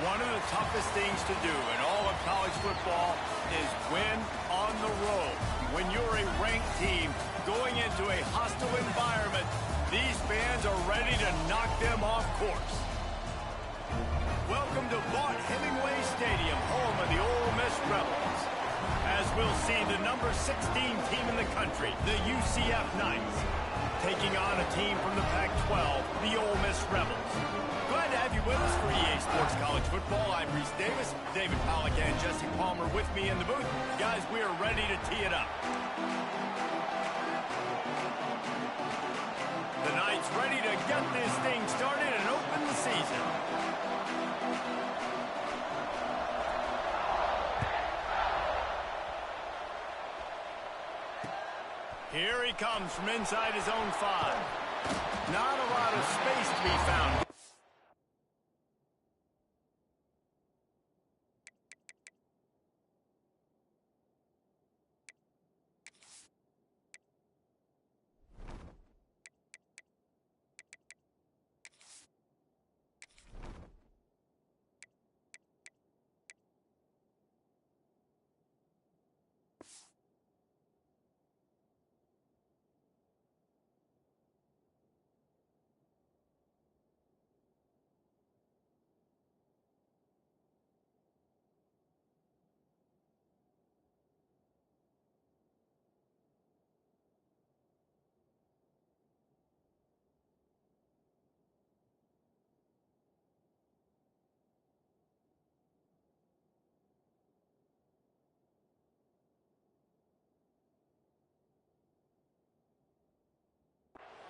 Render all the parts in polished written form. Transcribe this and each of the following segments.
One of the toughest things to do in all of college football is win on the road. When you're a ranked team going into a hostile environment, these fans are ready to knock them off course. Welcome to Vaught Hemingway Stadium, home of the Ole Miss Rebels. As we'll see the number 16 team in the country, the UCF Knights, taking on a team from the Pac-12, the Ole Miss Rebels. Glad to have you with us for EA Sports College Football. I'm Reese Davis, David Pollack and Jesse Palmer with me in the booth. Guys, we are ready to tee it up. The Knights ready to get this thing started and open the season. Here he comes from inside his own 5. Not a lot of space to be found.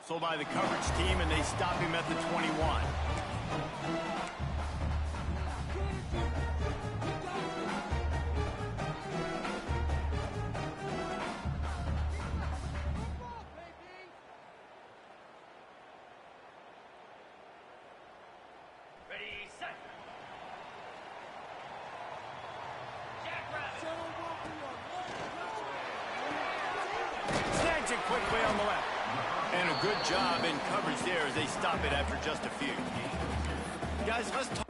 So by the coverage team, and they stop him at the 21. Ready, set. Snags it quickly on the left. And a good job in coverage there as they stop it after just a few. Guys, let's talk.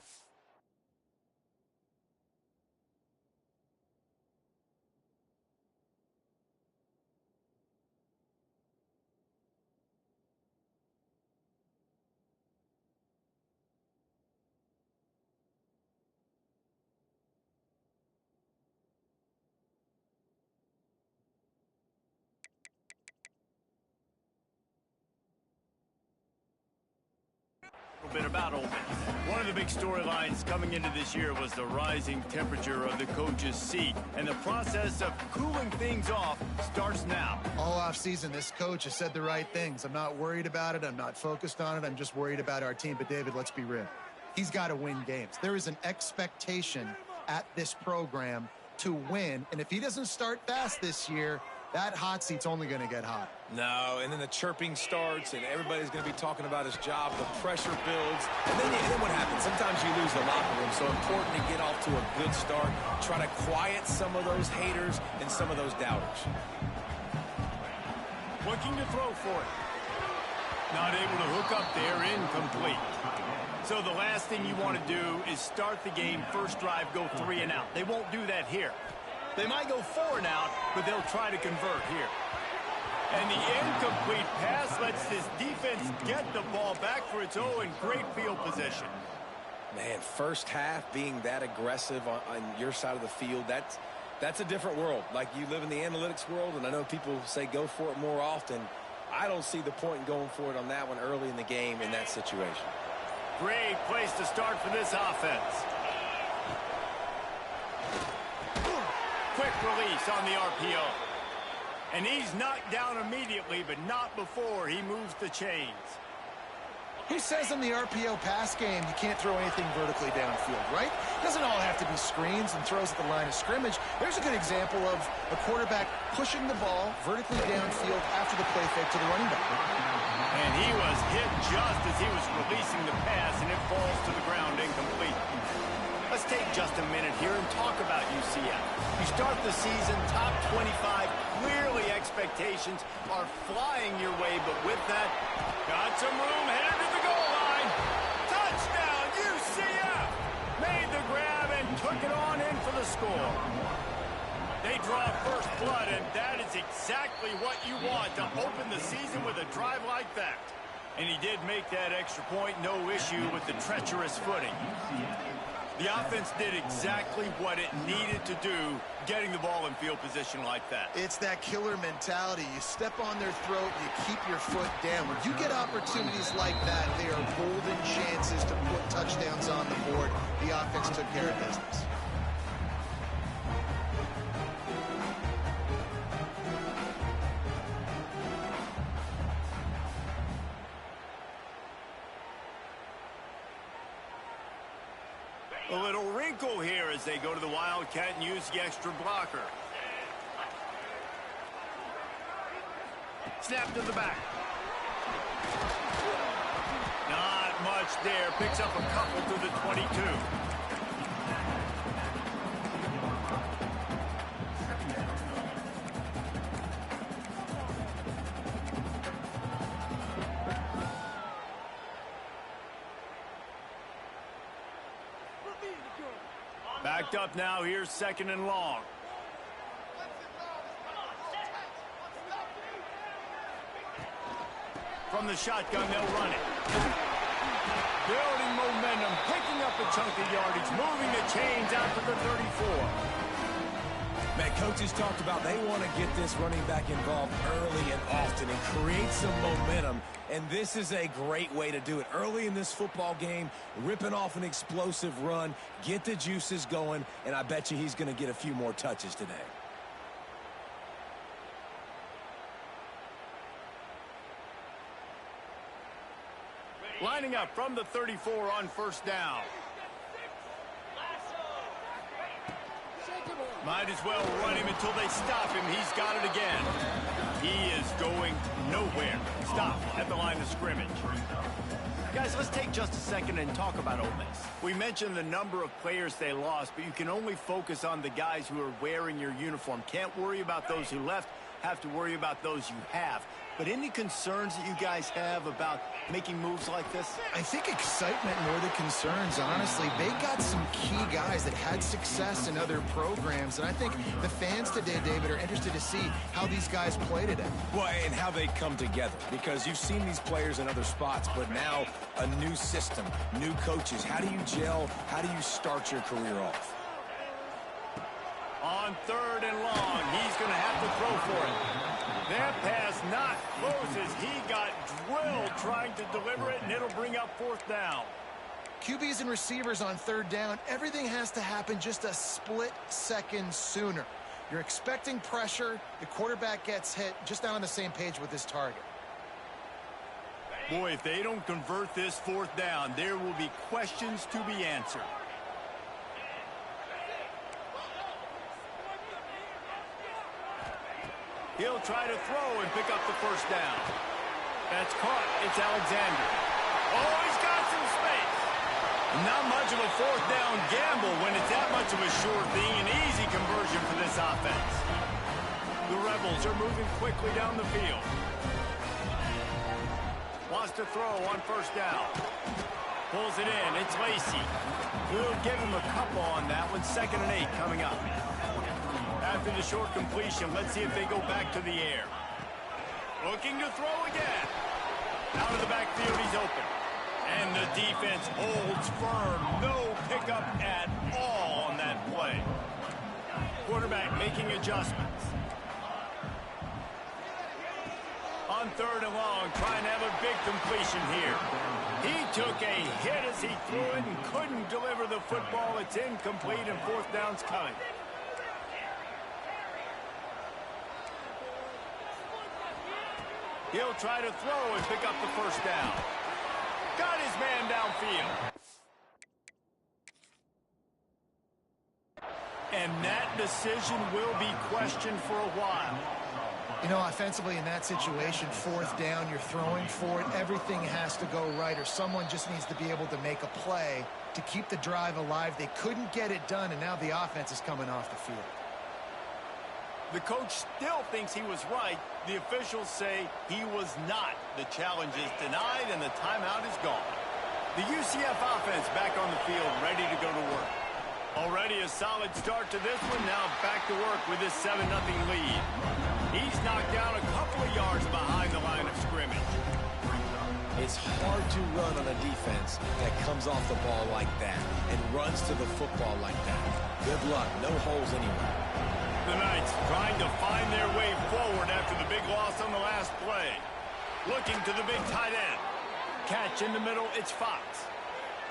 A bit about Ole Miss. One of the big storylines coming into this year was the rising temperature of the coach's seat, and the process of cooling things off starts now. All offseason, this coach has said the right things. I'm not worried about it. I'm not focused on it. I'm just worried about our team. But, David, let's be real. He's got to win games. There is an expectation at this program to win, and if he doesn't start fast this year, that hot seat's only going to get hot. No, and then the chirping starts, and everybody's going to be talking about his job. The pressure builds, and then what happens? Sometimes you lose the locker room, so important to get off to a good start. Try to quiet some of those haters and some of those doubters. Looking to throw for it. Not able to hook up there, incomplete. So the last thing you want to do is start the game, first drive, go 3 and out. They won't do that here. They might go 4 and out, but they'll try to convert here. And the incomplete pass lets this defense get the ball back for its own great field position. Man, first half being that aggressive on your side of the field, that's a different world. Like, you live in the analytics world, and I know people say go for it more often. I don't see the point in going for it on that one early in the game in that situation. Great place to start for this offense. Quick release on the RPO. And he's knocked down immediately, but not before he moves the chains. Who says in the RPO pass game you can't throw anything vertically downfield, right? It doesn't all have to be screens and throws at the line of scrimmage. There's a good example of a quarterback pushing the ball vertically downfield after the play fake to the running back. And he was hit just as he was releasing the pass, and it falls to the ground incomplete. Let's take just a minute here and talk about UCF. You start the season top 25. Clearly expectations are flying your way, but with that, got some room headed to the goal line. Touchdown, UCF! Made tuck it on in for the score. They draw first blood, and that is exactly what you want to open the season with a drive like that. And he did make that extra point, no issue with the treacherous footing. The offense did exactly what it needed to do, getting the ball in field position like that. It's that killer mentality. You step on their throat, you keep your foot down. When you get opportunities like that, they are golden chances to put touchdowns on the board. The offense took care of business. A little wrinkle here as they go to the Wildcat and use the extra blocker. Snap to the back. Not much there. Picks up a couple to the 22. Backed up now. Here's 2nd and long. From the shotgun, they'll run it. Building momentum, picking up a chunk of yardage, moving the chains out to the 34. Man, coaches talked about they want to get this running back involved early and often and create some momentum. And this is a great way to do it. Early in this football game, ripping off an explosive run, get the juices going, and I bet you he's going to get a few more touches today. Lining up from the 34 on 1st down. Might as well run him until they stop him. He's got it again. He is going nowhere. Stop at the line of scrimmage. Guys, let's take just a second and talk about Ole Miss. We mentioned the number of players they lost, but you can only focus on the guys who are wearing your uniform. Can't worry about those who left. Have to worry about those you have. But any concerns that you guys have about making moves like this? I think excitement more than concerns, honestly. They got some key guys that had success in other programs, and I think the fans today, David, are interested to see how these guys play today. Well, and how they come together, because you've seen these players in other spots, but now a new system, new coaches. How do you gel? How do you start your career off? On 3rd and long, he's going to have to throw for it. That pass not close as he got drilled trying to deliver it, and it'll bring up 4th down. QBs and receivers on 3rd down, everything has to happen just a split second sooner. You're expecting pressure, the quarterback gets hit, just not on the same page with his target. Boy, if they don't convert this 4th down, there will be questions to be answered. He'll try to throw and pick up the 1st down. That's caught. It's Alexander. Oh, he's got some space. Not much of a 4th down gamble when it's that much of a sure thing. An easy conversion for this offense. The Rebels are moving quickly down the field. Wants to throw on 1st down. Pulls it in. It's Lacey. We'll give him a couple on that one. 2nd and 8 coming up. After the short completion, let's see if they go back to the air. Looking to throw again. Out of the backfield, he's open. And the defense holds firm. No pickup at all on that play. Quarterback making adjustments. On 3rd and long, trying to have a big completion here. He took a hit as he threw it and couldn't deliver the football. It's incomplete and 4th down's coming. He'll try to throw and pick up the 1st down. Got his man downfield. And that decision will be questioned for a while. You know, offensively in that situation, 4th down, you're throwing for it. Everything has to go right, or someone just needs to be able to make a play to keep the drive alive. They couldn't get it done, and now the offense is coming off the field. The coach still thinks he was right. The officials say he was not. The challenge is denied, and the timeout is gone. The UCF offense back on the field, ready to go to work. Already a solid start to this one. Now back to work with this 7-0 lead. He's knocked down a couple of yards behind the line of scrimmage. It's hard to run on a defense that comes off the ball like that and runs to the football like that. Good luck. No holes anywhere. The Knights trying to find their way forward after the big loss on the last play. Looking to the big tight end. Catch in the middle, it's Fox.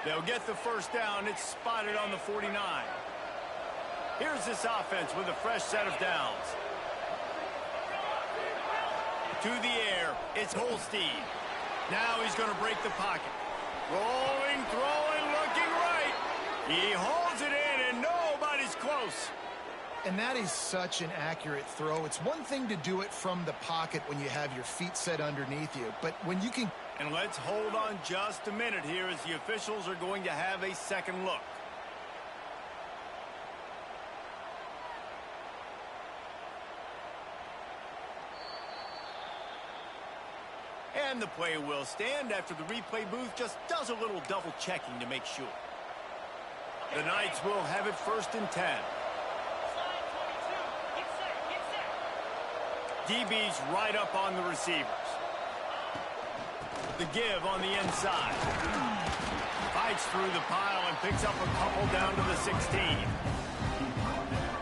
They'll get the first down. It's spotted on the 49. Here's this offense with a fresh set of downs. To the air, it's Holstein. Now he's going to break the pocket. Rolling, throwing, looking right. He holds it in, and nobody's close. And that is such an accurate throw. It's one thing to do it from the pocket when you have your feet set underneath you, but when you can... And let's hold on just a minute here as the officials are going to have a second look. And the play will stand after the replay booth just does a little double checking to make sure. The Knights will have it 1st and 10. DB's right up on the receivers. The give on the inside. Fights through the pile and picks up a couple down to the 16.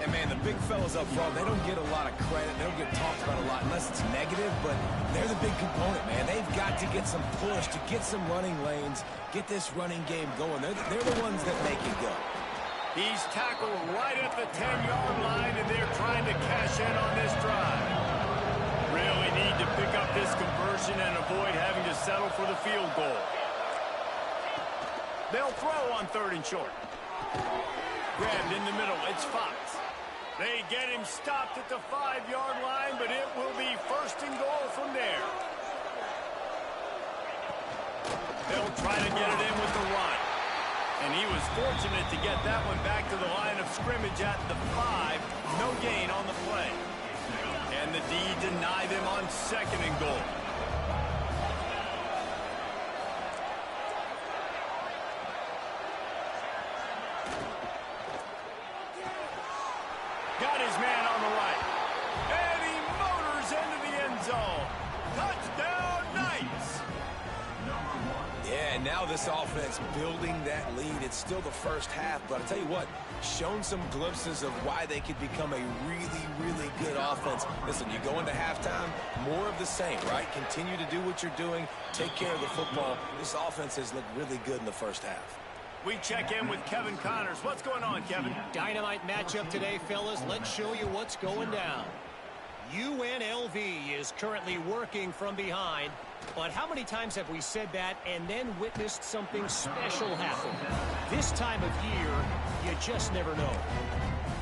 And, man, the big fellas up front, they don't get a lot of credit. They don't get talked about a lot unless it's negative, but they're the big component, man. They've got to get some push, to get some running lanes, get this running game going. They're the ones that make it go. He's tackled right at the 10-yard line, and they're trying to cash in on this drive. Really need to pick up this conversion and avoid having to settle for the field goal. They'll throw on 3rd and short. Grabbed in the middle, it's Fox. They get him stopped at the 5-yard line, but it will be 1st and goal from there. They'll try to get it in with the run. And he was fortunate to get that one back to the line of scrimmage at the 5. No gain on the play. And the D denied him on 2nd and goal. Got his man on the right. And he motors into the end zone. Touchdown, Knights! Yeah, now this offense building that lead. It's still the first half, but I'll tell you what, shown some glimpses of why they could become a really, really good offense. Listen, you go into halftime, more of the same, right? Continue to do what you're doing, take care of the football. This offense has looked really good in the first half. We check in with Kevin Connors. What's going on, Kevin? Dynamite matchup today, fellas. Let's show you what's going down. UNLV is currently working from behind, but how many times have we said that and then witnessed something special happen? This time of year, you just never know.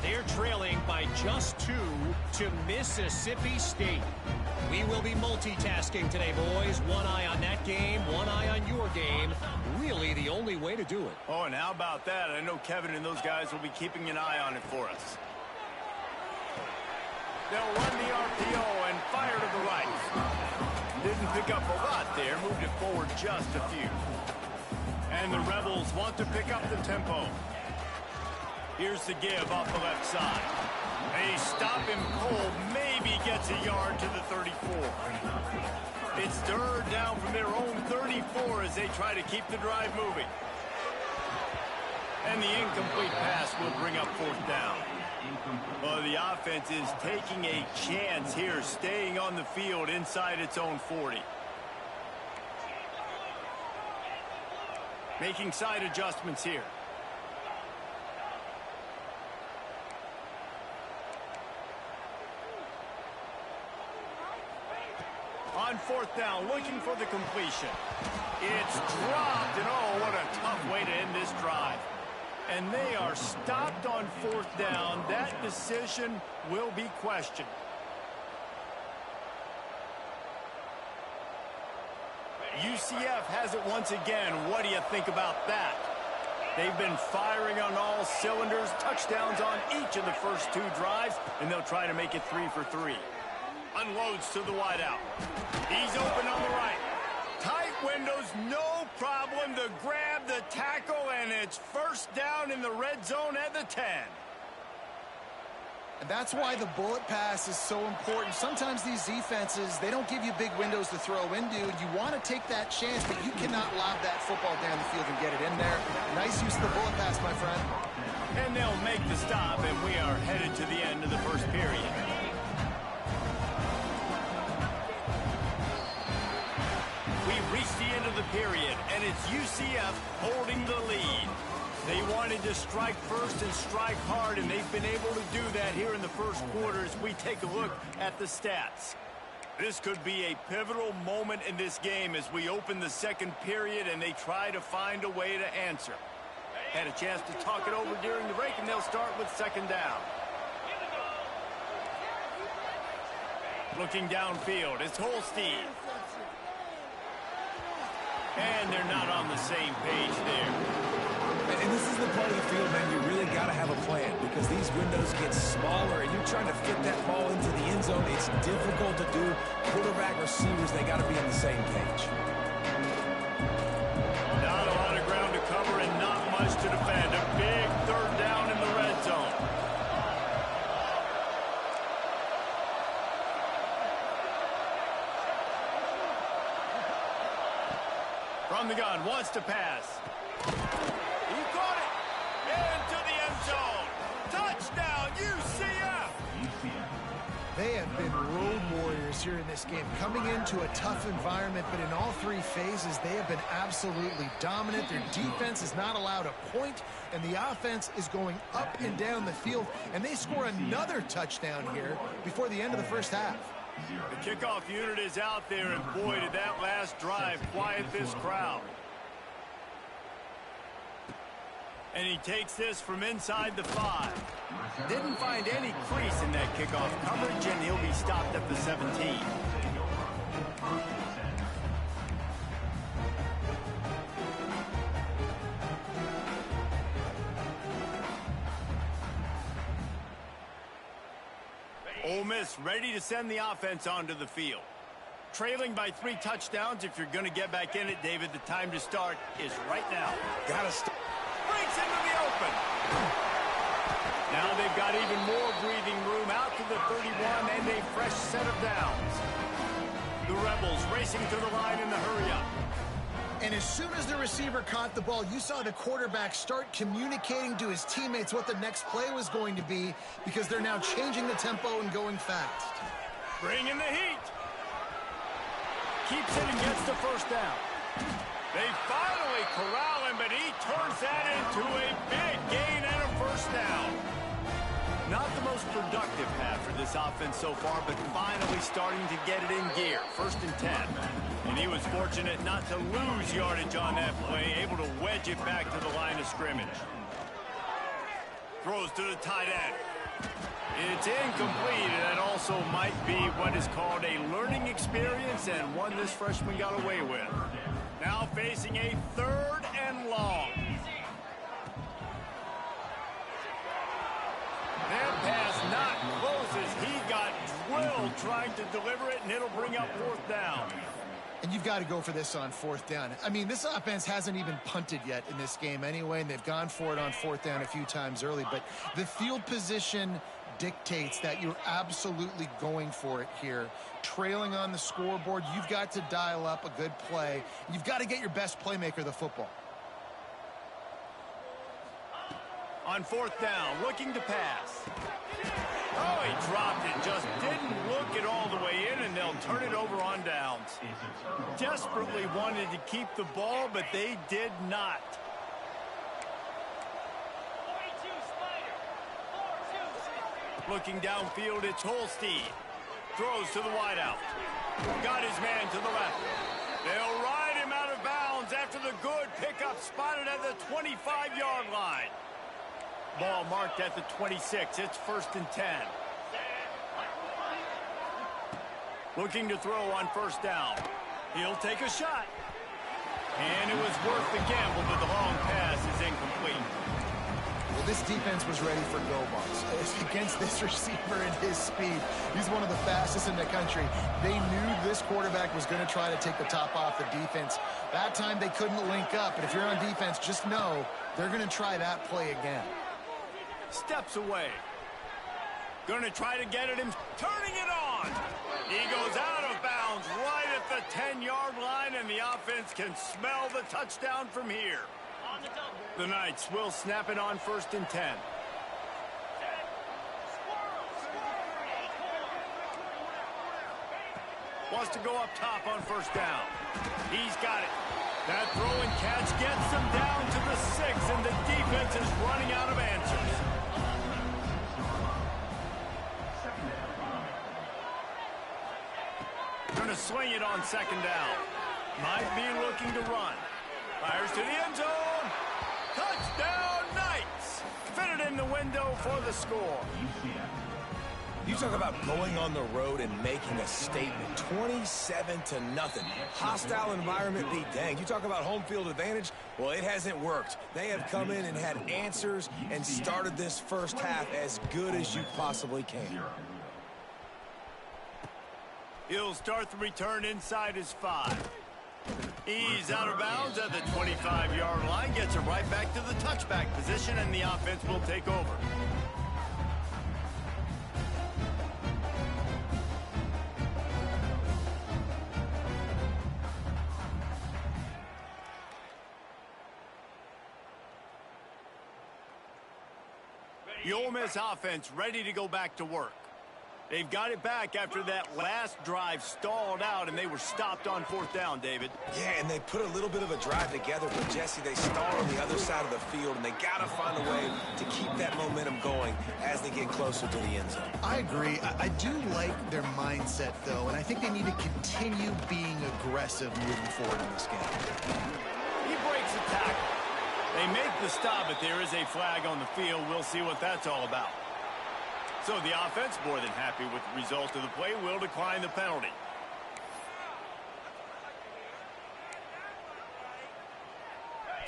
They're trailing by just 2 to Mississippi State. We will be multitasking today, boys. One eye on that game, one eye on your game. Really the only way to do it. Oh, and how about that? I know Kevin and those guys will be keeping an eye on it for us. They'll run the RPO and fire to the right. Didn't pick up a lot there, moved it forward just a few. And the Rebels want to pick up the tempo. Here's the give off the left side. They stop him cold, maybe gets a yard to the 34. It's third down from their own 34 as they try to keep the drive moving. And the incomplete pass will bring up 4th down. Well, the offense is taking a chance here, staying on the field inside its own 40. Making side adjustments here. On 4th down, looking for the completion. It's dropped, and oh, what a tough way to end this drive. And they are stopped on 4th down. That decision will be questioned. UCF has it once again. What do you think about that? They've been firing on all cylinders, touchdowns on each of the first 2 drives, and they'll try to make it 3 for 3. Unloads to the wideout. He's open on the right. Tight windows, no problem to grab the tackle, and it's first down in the red zone at the 10. And that's why the bullet pass is so important. Sometimes these defenses, they don't give you big windows to throw into. You want to take that chance, but you cannot lob that football down the field and get it in there. Nice use of the bullet pass, my friend. And they'll make the stop, and we are headed to the end of the first period. We've reached the end of the period, and it's UCF holding the lead. They wanted to strike first and strike hard, and they've been able to do that here in the first quarter as we take a look at the stats. This could be a pivotal moment in this game as we open the second period and they try to find a way to answer. Had a chance to talk it over during the break, and they'll start with second down. Looking downfield, it's Holstein. And they're not on the same page there. And this is the part of the field, man, you really got to have a plan because these windows get smaller and you're trying to fit that ball into the end zone. It's difficult to do. Quarterback, receivers, they got to be on the same page. Not a lot of ground to cover and not much to defend. A big third down in the red zone. From the gun, wants to pass. He caught it into the end zone. Touchdown, UCF. They have been road warriors here in this game, coming into a tough environment, but in all three phases, they have been absolutely dominant. Their defense is not allowed a point, and the offense is going up and down the field, and they score another touchdown here before the end of the first half. The kickoff unit is out there, and boy, did that last drive quiet this crowd. And he takes this from inside the 5. Didn't find any crease in that kickoff coverage, and he'll be stopped at the 17. Ole Miss ready to send the offense onto the field. Trailing by 3 touchdowns. If you're going to get back in it, David, the time to start is right now. Got to start. Breaks into the open. Now they've got even more breathing room out to the 31 and a fresh set of downs. The Rebels racing to the line in the hurry-up. And as soon as the receiver caught the ball, you saw the quarterback start communicating to his teammates what the next play was going to be because they're now changing the tempo and going fast. Bringing the heat. Keeps it and gets the first down. They finally corral him, but he turns that into a big gain and a first down. Not the most productive half for this offense so far, but finally starting to get it in gear. 1st and 10. And he was fortunate not to lose yardage on that play, able to wedge it back to the line of scrimmage. Throws to the tight end. It's incomplete, and that also might be what is called a learning experience and one this freshman got away with. Now facing a 3rd and long. That pass not close as he got drilled trying to deliver it, and it'll bring up 4th down. And you've got to go for this on 4th down. I mean, this offense hasn't even punted yet in this game anyway, and they've gone for it on 4th down a few times early. But the field position dictates that you're absolutely going for it here. Trailing on the scoreboard, you've got to dial up a good play. You've got to get your best playmaker the football. On 4th down, looking to pass. Oh, he dropped it, just didn't look it all the way in, and they'll turn it over on downs. Desperately wanted to keep the ball, but they did not. Looking downfield, it's Holstein. Throws to the wideout. Got his man to the left. They'll ride him out of bounds after the good pickup spotted at the 25-yard line. Ball marked at the 26. It's 1st and 10. Looking to throw on 1st down. He'll take a shot. And it was worth the gamble, but the long pass is incomplete. Well, this defense was ready for go balls. Against this receiver and his speed, he's one of the fastest in the country. They knew this quarterback was going to try to take the top off the defense. That time they couldn't link up, but if you're on defense, just know they're going to try that play again. Steps away. Going to try to get it in. Turning it on. He goes out of bounds right at the 10-yard line, and the offense can smell the touchdown from here. The Knights will snap it on 1st and 10. Wants to go up top on 1st down. He's got it. That throw and catch gets them down to the 6, and the defense is running out of answers. Going to swing it on 2nd down. Might be looking to run. Fires to the end zone. Touchdown, Knights! Fitted in the window for the score. You talk about going on the road and making a statement. 27-0. Hostile environment be danged. You talk about home field advantage. Well, it hasn't worked. They have come in and had answers and started this first half as good as you possibly can. He'll start the return inside his 5. He's out of bounds at the 25-yard line, gets it right back to the touchback position, and the offense will take over. The Ole Miss offense ready to go back to work. They've got it back after that last drive stalled out, and they were stopped on 4th down, David. Yeah, and they put a little bit of a drive together, but Jesse, they stalled on the other side of the field, and they got to find a way to keep that momentum going as they get closer to the end zone. I agree. I do like their mindset, though, and I think they need to continue being aggressive moving forward in this game. He breaks the tackle. They make the stop, but there is a flag on the field. We'll see what that's all about. So the offense, more than happy with the result of the play, will decline the penalty.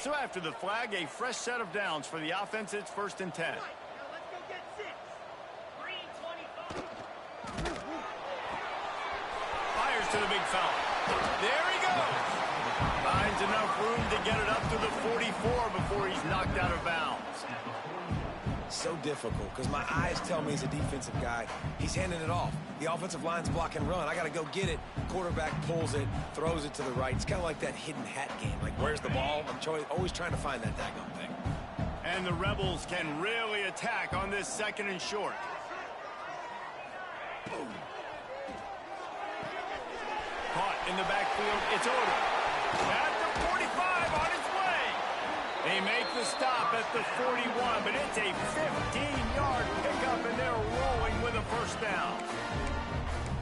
So after the flag, a fresh set of downs for the offense. It's 1st and 10. Fires to the big fella. There he goes. Finds enough room to get it up to the 44 before he's knocked out of bounds. So difficult because my eyes tell me he's a defensive guy. He's handing it off. The offensive line's block and run. I got to go get it. Quarterback pulls it, throws it to the right. It's kind of like that hidden hat game. Like, where's the ball? I'm always trying to find that daggone thing. And the Rebels can really attack on this 2nd and short. Caught in the backfield. It's Odom. At the 45 on its way. They make the stop at the 41, but it's a 15-yard pickup, and they're rolling with a 1st down.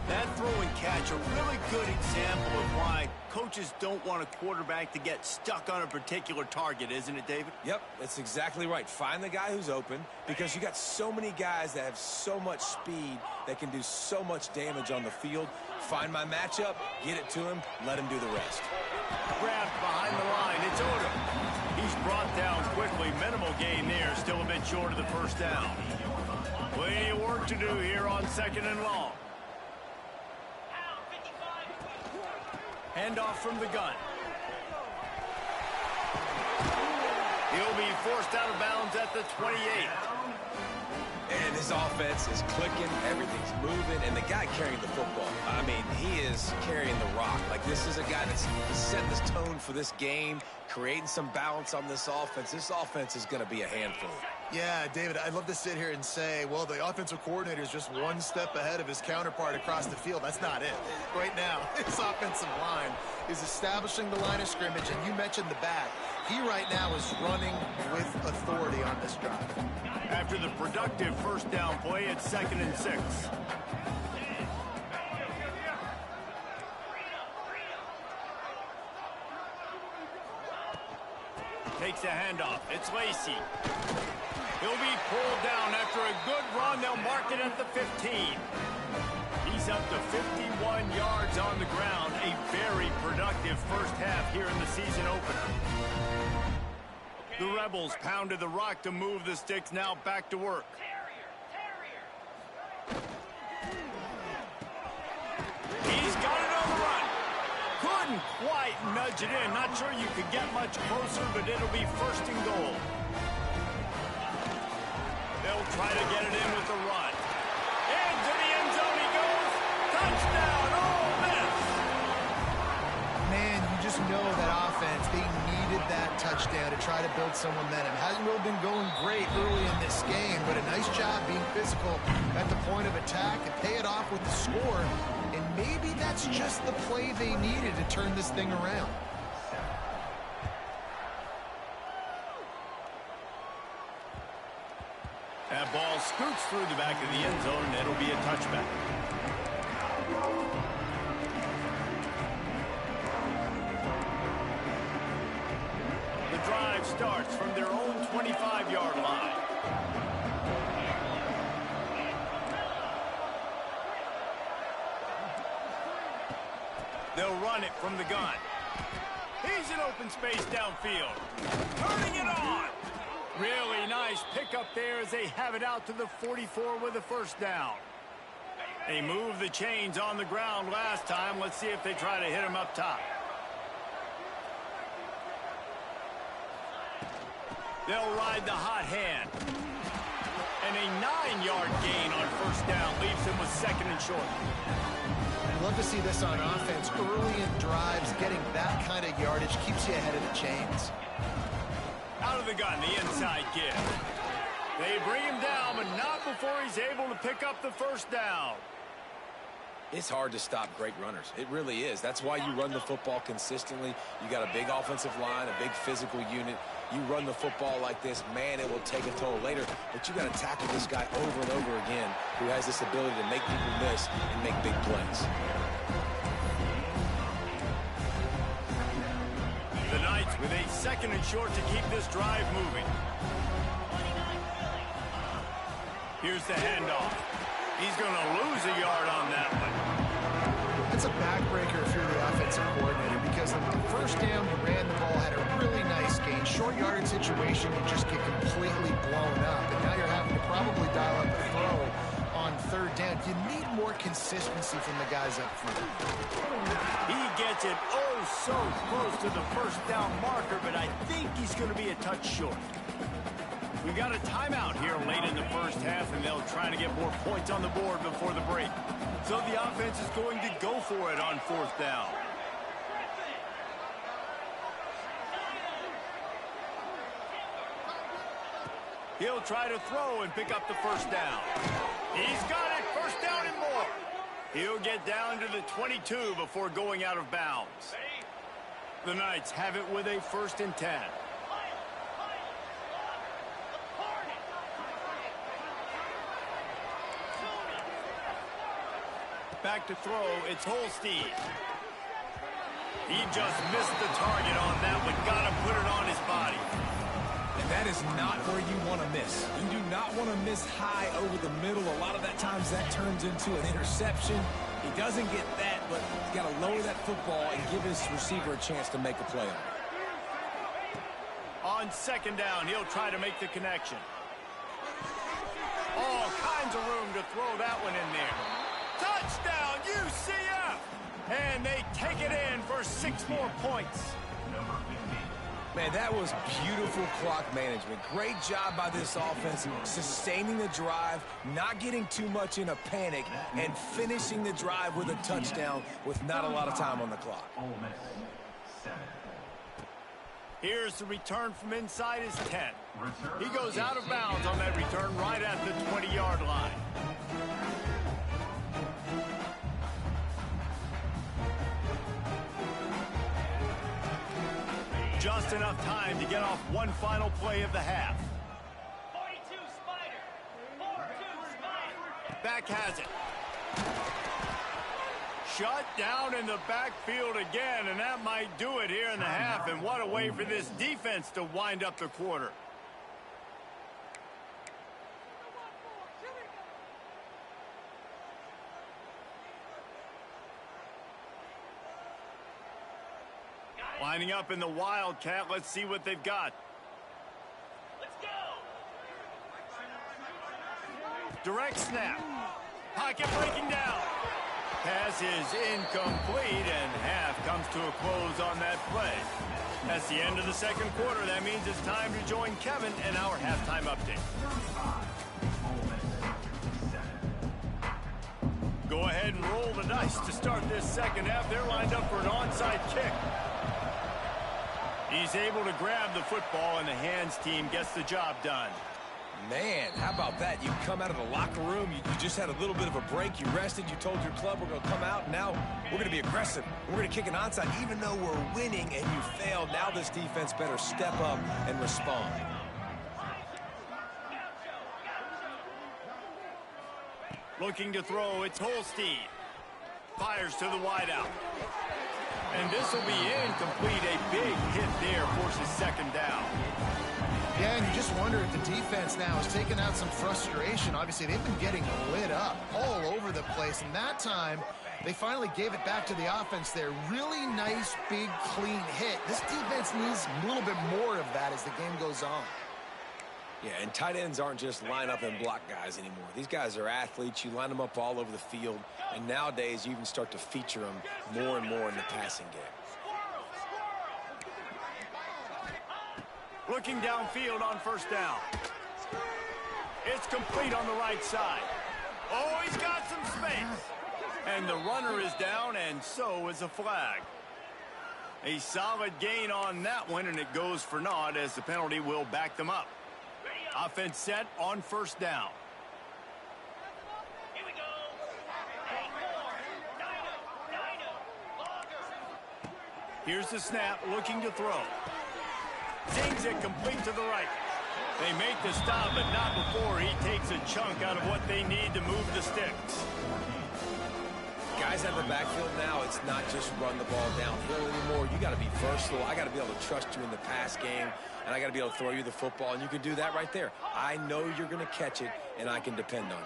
That throw and catch, a really good example of why coaches don't want a quarterback to get stuck on a particular target, isn't it, David? Yep, that's exactly right. Find the guy who's open because you got so many guys that have so much speed that can do so much damage on the field. Find my matchup, get it to him, let him do the rest. Grabbed behind the line. It's Odom. He's brought down quickly. Minimal gain there. Still a bit short of the 1st down. Plenty of work to do here on 2nd and long. Handoff from the gun. He'll be forced out of bounds at the 28. And his offense is clicking, everything's moving, and the guy carrying the football, I mean, he is carrying the rock. Like, this is a guy that's setting this tone for this game, creating some balance on this offense. This offense is going to be a handful. Yeah, David, I'd love to sit here and say, well, the offensive coordinator is just one step ahead of his counterpart across the field. That's not it. Right now, his offensive line is establishing the line of scrimmage, and you mentioned the back. He right now is running with authority on this drive. After the productive 1st down play, it's 2nd and 6. Takes a handoff. It's Lacey. He'll be pulled down after a good run. They'll mark it at the 15. He's up to 51 yards on the ground. A very productive 1st half here in the season opener. The Rebels pounded the rock to move the sticks, now back to work. He's got it on the run. Couldn't quite nudge it in. Not sure you could get much closer, but it'll be first and goal. They'll try to get it in with the run. Into the end zone he goes. Touchdown, Ole Miss. Man, you just know that offense, they needed that touchdown to try to build some momentum. Hasn't really been going great early in this game, but a nice job being physical at the point of attack and pay it off with the score. And maybe that's just the play they needed to turn this thing around. That ball scoots through the back of the end zone, and it'll be a touchback. The drive starts from their own 25-yard line. They'll run it from the gun. He's in open space downfield. Turning it on. Really nice pickup there as they have it out to the 44 with a first down. They moved the chains on the ground last time. Let's see if they try to hit him up top. They'll ride the hot hand. And a 9-yard gain on first down leaves him with second and short. I'd love to see this on offense. Early in drives, getting that kind of yardage keeps you ahead of the chains. Out of the gun, the inside give. They bring him down, but not before he's able to pick up the first down. It's hard to stop great runners. It really is. That's why you run the football consistently. You got a big offensive line, a big physical unit. You run the football like this, man, it will take a toll later. But you got to tackle this guy over and over again who has this ability to make people miss and make big plays. The Knights with a second and short to keep this drive moving. Here's the handoff. He's going to lose a yard on that one. It's a backbreaker if you're the offensive coordinator because on the first down, you ran the ball, had a really nice gain. Short yardage situation, you just get completely blown up. And now you're having to probably dial up the throw on third down. You need more consistency from the guys up front. He gets it so close to the first down marker, but I think he's going to be a touch short. We've got a timeout here late in the first half, and they'll try to get more points on the board before the break. So the offense is going to go for it on fourth down. He'll try to throw and pick up the first down. He's got it, first down and more. He'll get down to the 22 before going out of bounds. The Knights have it with a 1st and 10. Back to throw, it's Holstein. He just missed the target on that one. Got to put it on his body. And that is not where you want to miss. You do not want to miss high over the middle. A lot of that times that turns into an interception. He doesn't get that, but he's got to lower that football and give his receiver a chance to make a play on it. On second down, he'll try to make the connection. All kinds of room to throw that one in there. Touchdown, UCF! And they take it in for 6 more points. Man, that was beautiful clock management. Great job by this offense, sustaining the drive, not getting too much in a panic, and finishing the drive with a touchdown with not a lot of time on the clock. Here's the return from inside his 10. He goes out of bounds on that return right at the 20-yard line. Just enough time to get off one final play of the half. 42 Spider. 42 Spider. Back has it. Shut down in the backfield again, and that might do it here in the half. And what a way for this defense to wind up the quarter. Lining up in the Wildcat. Let's see what they've got. Direct snap. Pocket breaking down. Pass is incomplete, and half comes to a close on that play. That's the end of the second quarter. That means it's time to join Kevin in our halftime update. Go ahead and roll the dice to start this second half. They're lined up for an onside kick. He's able to grab the football, and the hands team gets the job done. Man, how about that? You come out of the locker room, you just had a little bit of a break, you rested, you told your club we're going to come out, and now we're going to be aggressive. We're going to kick an onside, even though we're winning and you failed. Now this defense better step up and respond. Looking to throw, it's Holstein. Fires to the wideout. And this will be incomplete. A big hit there forces second down. Yeah, and you just wonder if the defense now is taking out some frustration. Obviously, they've been getting lit up all over the place. And that time, they finally gave it back to the offense there. Really nice, big, clean hit. This defense needs a little bit more of that as the game goes on. Yeah, and tight ends aren't just line up and block guys anymore. These guys are athletes. You line them up all over the field. And nowadays, you even start to feature them more and more in the passing game. Looking downfield on first down. It's complete on the right side. Oh, he's got some space. And the runner is down, and so is a flag. A solid gain on that one, and it goes for naught as the penalty will back them up. Offense set on first down. Here we go. Here's the snap, looking to throw. Zings it complete to the right. They make the stop, but not before he takes a chunk out of what they need to move the sticks. Guys out of the backfield now, it's not just run the ball downhill anymore. You got to be versatile. I got to be able to trust you in the pass game, and I got to be able to throw you the football, and you can do that right there. I know you're going to catch it, and I can depend on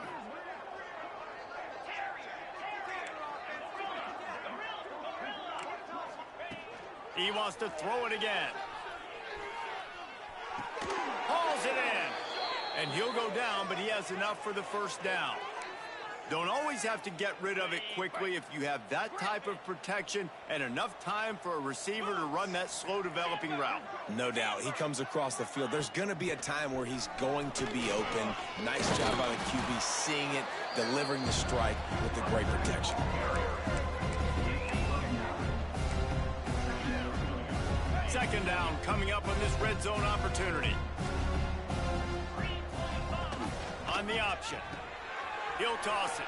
you. He wants to throw it again. Hauls it in. And he'll go down, but he has enough for the first down. Don't always have to get rid of it quickly if you have that type of protection and enough time for a receiver to run that slow-developing route. No doubt. He comes across the field. There's going to be a time where he's going to be open. Nice job by the QB seeing it, delivering the strike with the great protection. Second down coming up on this red zone opportunity. On the option. He'll toss it.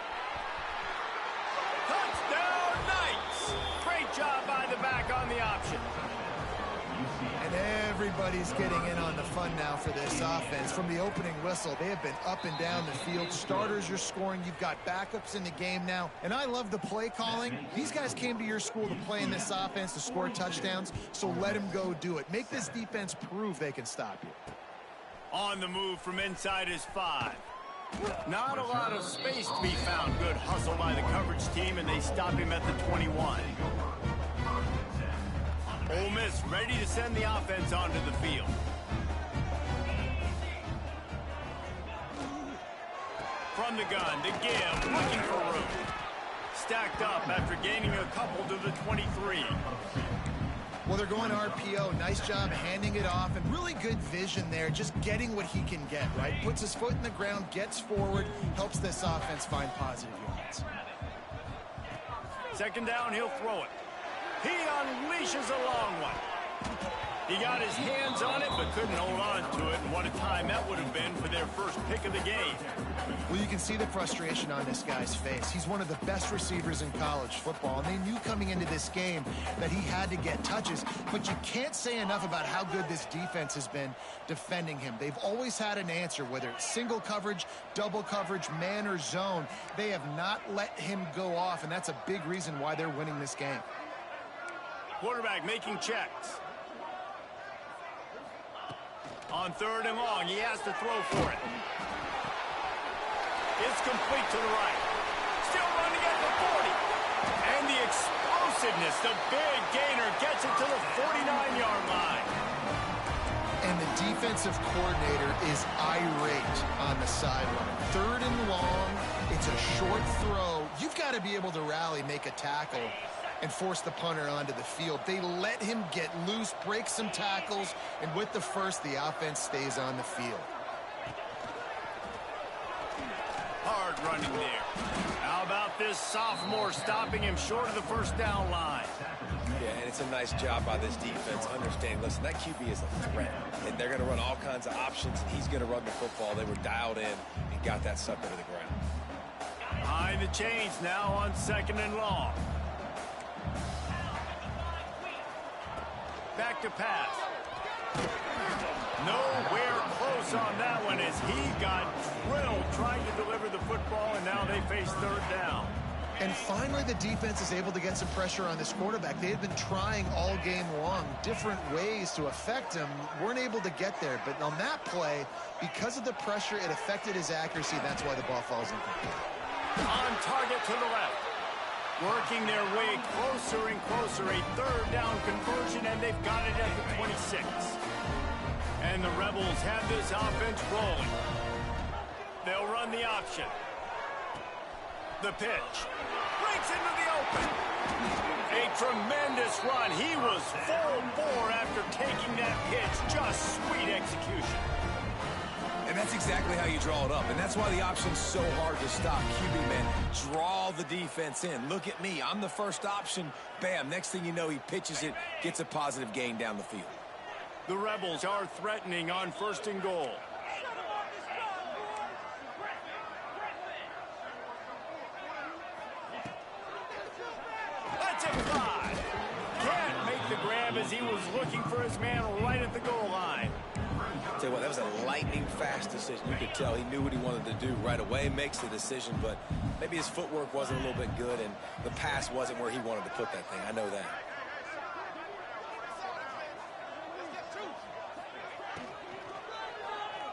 Touchdown, Knights! Great job by the back on the option. And everybody's getting in on the fun now for this offense. From the opening whistle, they have been up and down the field. Starters are scoring. You've got backups in the game now. And I love the play calling. These guys came to your school to play in this offense to score touchdowns, so let them go do it. Make this defense prove they can stop you. On the move from inside his 5. Not a lot of space to be found. Good hustle by the coverage team, and they stop him at the 21. Ole Miss ready to send the offense onto the field. From the gun to give, looking for room. Stacked up after gaining a couple to the 23. Well, they're going RPO. Nice job handing it off, and really good vision there, just getting what he can get, right? Puts his foot in the ground, gets forward, helps this offense find positive yards. Second down, he'll throw it. He unleashes a long one. He got his hands on it, but couldn't hold on to it, and what a time that would have been for their first pick of the game. Well, you can see the frustration on this guy's face. He's one of the best receivers in college football, and they knew coming into this game that he had to get touches, but you can't say enough about how good this defense has been defending him. They've always had an answer, whether it's single coverage, double coverage, man or zone. They have not let him go off, and that's a big reason why they're winning this game. Quarterback making checks. On third and long, he has to throw for it. It's complete to the right. Still running at the 40. And the explosiveness, the big gainer gets it to the 49-yard line. And the defensive coordinator is irate on the sideline. 3rd and long. It's a short throw. You've got to be able to rally, make a tackle, and force the punter onto the field. They let him get loose, break some tackles, and with the first, the offense stays on the field. Hard running there. How about this sophomore stopping him short of the first down line? Yeah, and it's a nice job by this defense. Understand, listen, that QB is a threat, and they're going to run all kinds of options, and he's going to run the football. They were dialed in and got that sucker to the ground. Behind the chains now on 2nd and long. Back to pass. Nowhere close on that one as he got drilled trying to deliver the football, and now they face 3rd down. And finally, the defense is able to get some pressure on this quarterback. They had been trying all game long different ways to affect him. Weren't able to get there. But on that play, because of the pressure, it affected his accuracy. That's why the ball falls incomplete. On target to the left. Working their way closer and closer. A 3rd down conversion, and they've got it at the 26. And the Rebels have this offense rolling. They'll run the option. The pitch. Breaks into the open. A tremendous run. He was full bore after taking that pitch. Just sweet execution. And that's exactly how you draw it up. And that's why the option's so hard to stop. QB, man, draw the defense in. Look at me. I'm the first option. Bam. Next thing you know, he pitches it, gets a positive gain down the field. The Rebels are threatening on 1st and goal. That's a 5. Can't make the grab as he was looking for his man right at the goal line. Tell you what, that was a lightning-fast decision. You could tell he knew what he wanted to do right away, makes the decision, but maybe his footwork wasn't a little bit good, and the pass wasn't where he wanted to put that thing. I know that.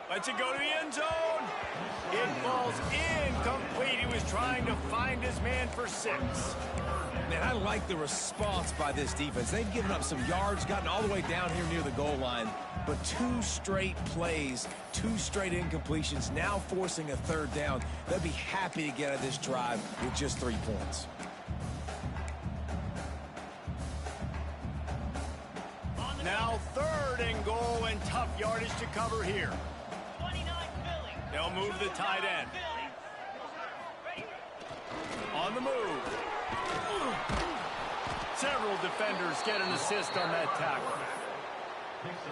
Lets it go to the end zone. It falls incomplete. He was trying to find his man for 6. Man, I like the response by this defense. They've given up some yards, gotten all the way down here near the goal line, but 2 straight plays, 2 straight incompletions, now forcing a 3rd down. They'll be happy to get out of this drive with just 3 points. Now 3rd and goal and tough yardage to cover here. 29 Philly. They'll move the tight end. On the move. Several defenders get an assist on that tackle.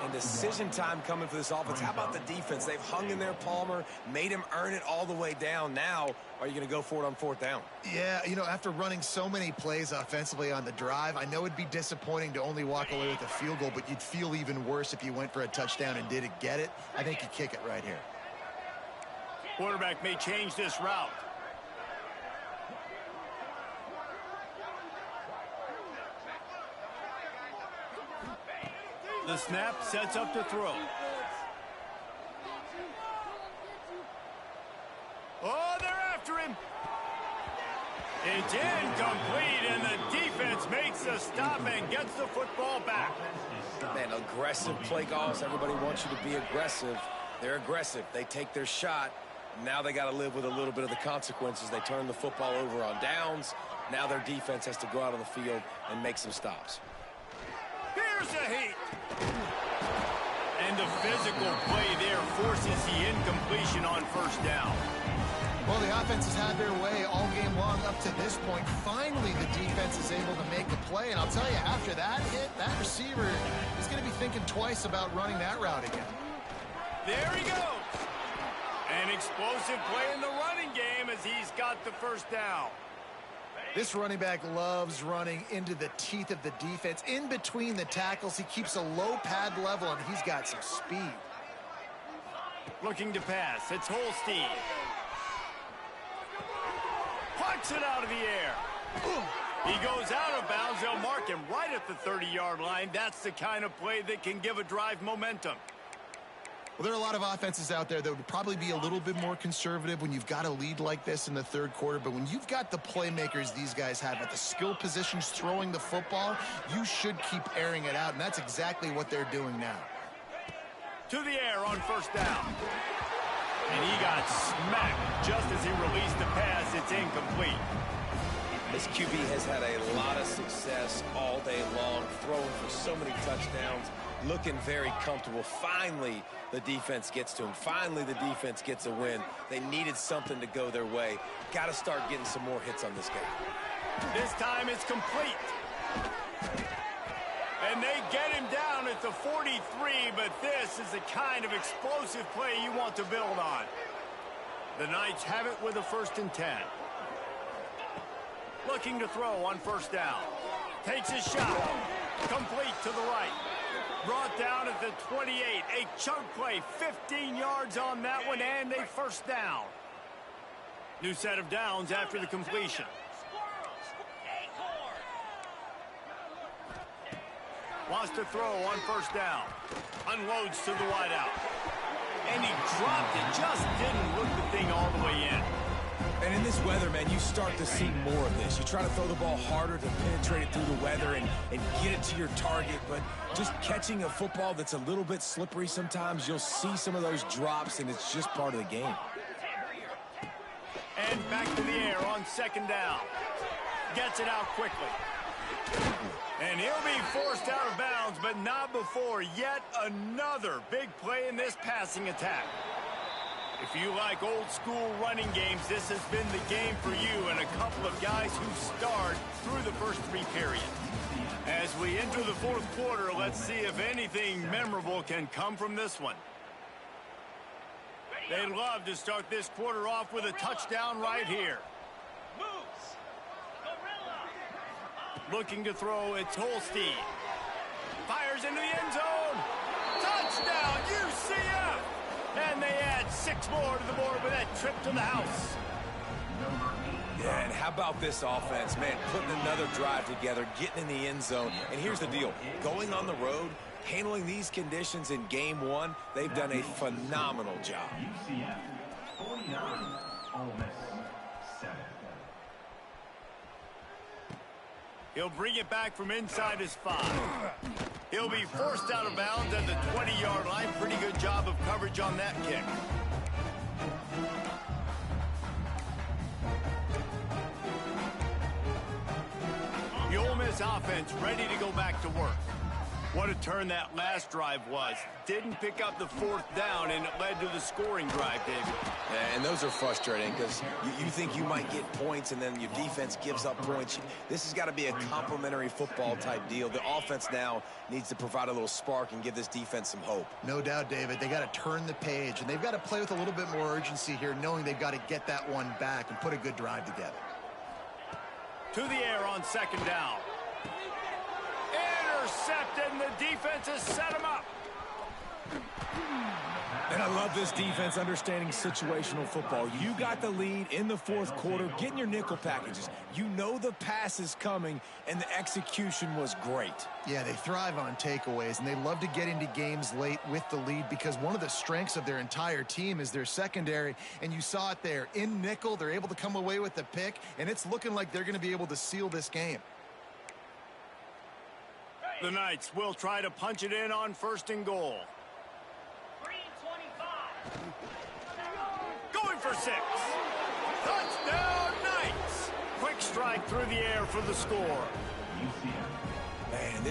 And decision time coming for this offense. How about the defense? They've hung in there, Palmer, made him earn it all the way down. Now, are you going to go for it on 4th down? Yeah, you know, after running so many plays offensively on the drive, I know it'd be disappointing to only walk away with a field goal, but you'd feel even worse if you went for a touchdown and didn't get it. I think you kick it right here. Quarterback may change this route. The snap sets up to throw. Oh, they're after him. It's incomplete, and the defense makes a stop and gets the football back. Man, aggressive play calls. Everybody wants you to be aggressive. They're aggressive. They take their shot. Now they got to live with a little bit of the consequences. They turn the football over on downs. Now their defense has to go out on the field and make some stops. Here's a heat. And the physical play there forces the incompletion on 1st down. Well, the offense has had their way all game long up to this point. Finally, the defense is able to make a play. And I'll tell you, after that hit, that receiver is going to be thinking twice about running that route again. There he goes. An explosive play in the running game as he's got the 1st down. This running back loves running into the teeth of the defense. In between the tackles, he keeps a low pad level, and he's got some speed. Looking to pass. It's Holstein. Pucks it out of the air. He goes out of bounds. They'll mark him right at the 30-yard line. That's the kind of play that can give a drive momentum. Well, there are a lot of offenses out there that would probably be a little bit more conservative when you've got a lead like this in the 3rd quarter. But when you've got the playmakers these guys have at the skill positions throwing the football, you should keep airing it out. And that's exactly what they're doing now. To the air on 1st down. And he got got smacked just as he released the pass. It's incomplete. This QB has had a lot of success all day long, throwing for so many touchdowns, looking very comfortable. Finally, the defense gets to him. Finally, the defense gets a win. They needed something to go their way. Got to start getting some more hits on this guy. This time it's complete. And they get him down at the 43, but this is the kind of explosive play you want to build on. The Knights have it with a 1st and 10. Looking to throw on 1st down. Takes his shot. Complete to the right. Brought down at the 28. A chunk play. 15 yards on that one and a 1st down. New set of downs after the completion. Wants to throw on 1st down. Unloads to the wideout. And he dropped it. Just didn't look the thing all the way in. And in this weather, man, you start to see more of this. You try to throw the ball harder to penetrate it through the weather and get it to your target, but just catching a football that's a little bit slippery sometimes, you'll see some of those drops, and it's just part of the game. And back to the air on 2nd down. Gets it out quickly. And he'll be forced out of bounds, but not before yet another big play in this passing attack. If you like old-school running games, this has been the game for you and a couple of guys who starred through the first 3 periods. As we enter the 4th quarter, let's see if anything memorable can come from this one. They'd love to start this quarter off with a touchdown right here. Looking to throw, it's Holstein. Fires into the end zone. Touchdown, UCF! And they add 6 more to the board with that trip to the house. Yeah, and how about this offense, man, putting another drive together, getting in the end zone. And here's the deal. Going on the road, handling these conditions in game 1, they've done a phenomenal job. UCF 49, Ole Miss 7. He'll bring it back from inside his 5. He'll be forced out of bounds at the 20-yard line. Pretty good job of coverage on that kick. The Ole Miss offense ready to go back to work. What a turn that last drive was. Didn't pick up the 4th down, and it led to the scoring drive, David. Yeah, and those are frustrating because you think you might get points and then your defense gives up points. This has got to be a complementary football type deal. The offense now needs to provide a little spark and give this defense some hope. No doubt, David. They got to turn the page, and they've got to play with a little bit more urgency here, knowing they've got to get that one back and put a good drive together. To the air on 2nd down. Intercepted, and the defense has set him up. And I love this defense understanding situational football. You got the lead in the 4th quarter, getting your nickel packages. You know the pass is coming, and the execution was great. Yeah, they thrive on takeaways, and they love to get into games late with the lead because one of the strengths of their entire team is their secondary, and you saw it there. In nickel, they're able to come away with the pick, and it's looking like they're going to be able to seal this game. The Knights will try to punch it in on 1st and goal. Going for 6. Touchdown, Knights! Quick strike through the air for the score. UCF. Man,